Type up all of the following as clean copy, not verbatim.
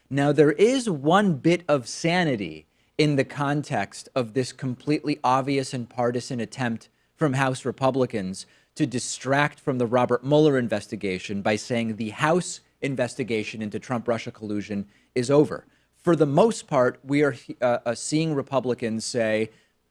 Now, there is one bit of sanity in the context of this completely obvious and partisan attempt from House Republicans to distract from the Robert Mueller investigation by saying the House investigation into Trump-Russia collusion is over. For the most part, we are seeing Republicans say,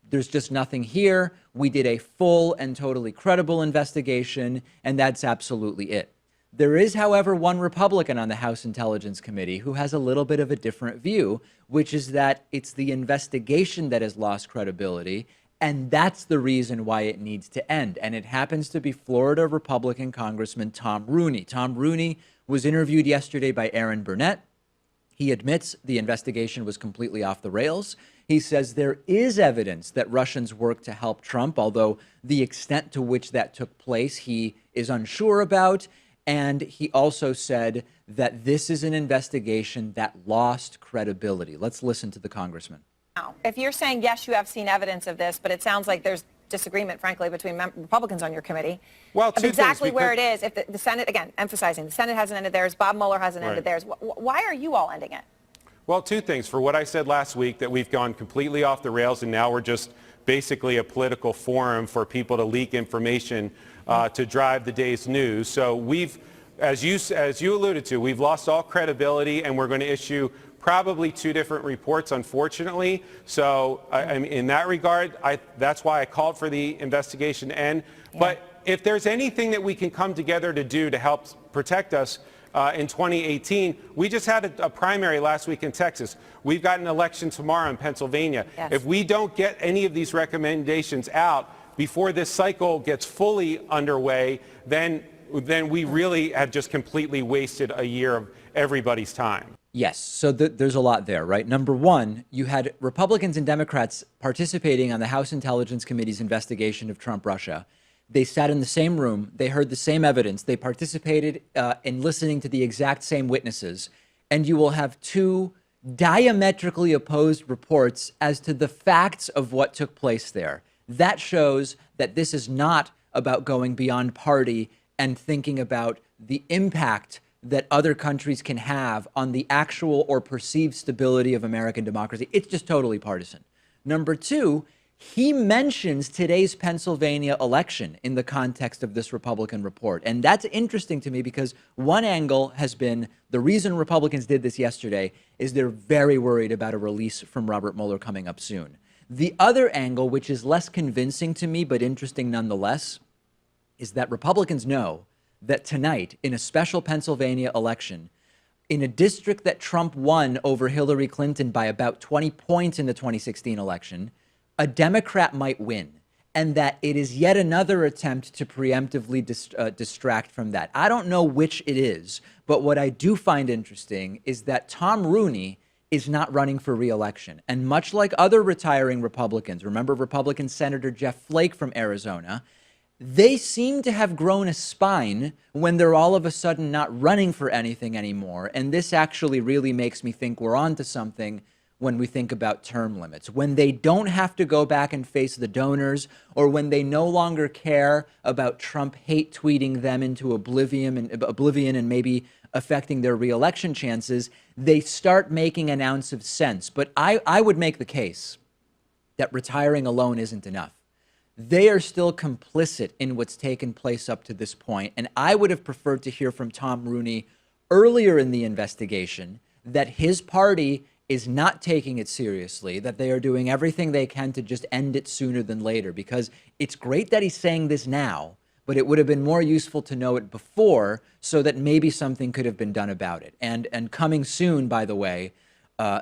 there's just nothing here. We did a full and totally credible investigation, and that's absolutely it. There is, however, one Republican on the House Intelligence Committee who has a little bit of a different view, which is that it's the investigation that has lost credibility, and that's the reason why it needs to end. And it happens to be Florida Republican Congressman Tom Rooney. Tom Rooney was interviewed yesterday by Aaron Burnett. He admits the investigation was completely off the rails. He says there is evidence that Russians worked to help Trump, although the extent to which that took place, he is unsure about. And he also said that this is an investigation that lost credibility. Let's listen to the congressman. If you're saying, yes, you have seen evidence of this, but it sounds like there's disagreement, frankly, between Republicans on your committee, well, of exactly where it is. If the Senate, again, emphasizing, the Senate hasn't ended theirs, Bob Mueller hasn't ended theirs. Why are you all ending it? Well, two things. For what I said last week, that we've gone completely off the rails, and now we're just basically a political forum for people to leak information to drive the day's news. So we've, as you alluded to, we've lost all credibility, and we're going to issue probably two different reports, unfortunately. So in that regard, that's why I called for the investigation to end. Yeah. But if there's anything that we can come together to do to help protect us in 2018, we just had a primary last week in Texas. We've got an election tomorrow in Pennsylvania. Yes. If we don't get any of these recommendations out before this cycle gets fully underway, then we really have just completely wasted a year of everybody's time. Yes. So there's a lot there, right? Number one, you had Republicans and Democrats participating on the House Intelligence Committee's investigation of Trump-Russia. They sat in the same room. They heard the same evidence. They participated in listening to the exact same witnesses. And you will have two diametrically opposed reports as to the facts of what took place there. That shows that this is not about going beyond party and thinking about the impact that other countries can have on the actual or perceived stability of American democracy. It's just totally partisan. Number two, he mentions today's Pennsylvania election in the context of this Republican report. And that's interesting to me because one angle has been the reason Republicans did this yesterday is they're very worried about a release from Robert Mueller coming up soon. The other angle, which is less convincing to me but interesting nonetheless, is that Republicans know that tonight, in a special Pennsylvania election, in a district that Trump won over Hillary Clinton by about 20 points in the 2016 election, a Democrat might win, and that it is yet another attempt to preemptively distract from that. I don't know which it is, but what I do find interesting is that Tom Rooney is not running for re-election. And much like other retiring Republicans, remember Republican Senator Jeff Flake from Arizona, they seem to have grown a spine when they're all of a sudden not running for anything anymore. And this actually really makes me think we're onto something when we think about term limits. When they don't have to go back and face the donors, or when they no longer care about Trump hate tweeting them into oblivion and maybe affecting their reelection chances, they start making an ounce of sense. But I would make the case that retiring alone isn't enough. They are still complicit in what's taken place up to this point. And I would have preferred to hear from Tom Rooney earlier in the investigation that his party is not taking it seriously, that they are doing everything they can to just end it sooner than later, because it's great that he's saying this now, but it would have been more useful to know it before so that maybe something could have been done about it. And coming soon, by the way,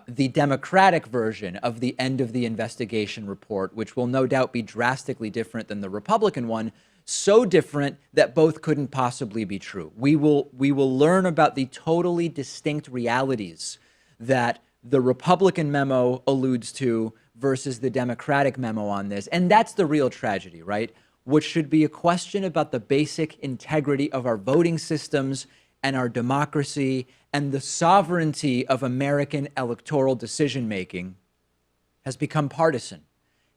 the Democratic version of the end of the investigation report, which will no doubt be drastically different than the Republican one, so different that both couldn't possibly be true. We will learn about the totally distinct realities that the Republican memo alludes to versus the Democratic memo on this. And that's the real tragedy, right? What should be a question about the basic integrity of our voting systems and our democracy and the sovereignty of American electoral decision-making has become partisan.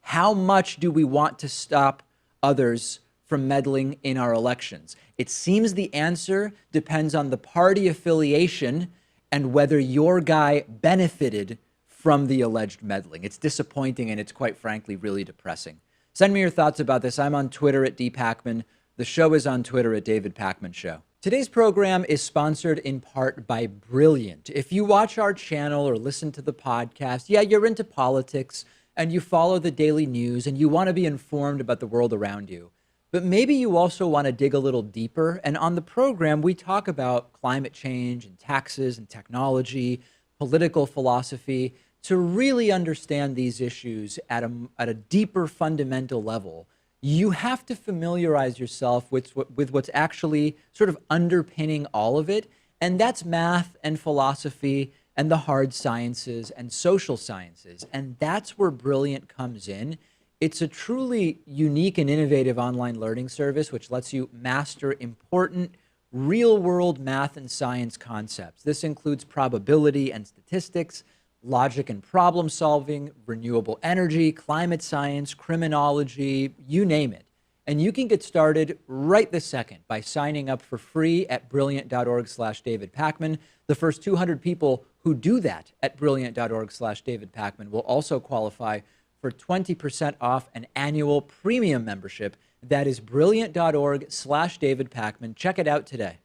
How much do we want to stop others from meddling in our elections? It seems the answer depends on the party affiliation and whether your guy benefited from the alleged meddling. It's disappointing, and it's quite frankly really depressing. Send me your thoughts about this. I'm on Twitter at @dpakman. The show is on Twitter at David Pakman Show. Today's program is sponsored in part by Brilliant. If you watch our channel or listen to the podcast, yeah, you're into politics and you follow the daily news and you want to be informed about the world around you. But maybe you also want to dig a little deeper. And on the program, we talk about climate change and taxes and technology, political philosophy, to really understand these issues at a deeper fundamental level. You have to familiarize yourself with what's actually sort of underpinning all of it. And that's math and philosophy and the hard sciences and social sciences. And that's where Brilliant comes in. It's a truly unique and innovative online learning service which lets you master important real-world math and science concepts. This includes probability and statistics, logic and problem solving, renewable energy, climate science, criminology, you name it. And you can get started right this second by signing up for free at brilliant.org/David Pakman. The first 200 people who do that at brilliant.org/David Pakman will also qualify for 20% off an annual premium membership. That is brilliant.org/David Pakman. Check it out today.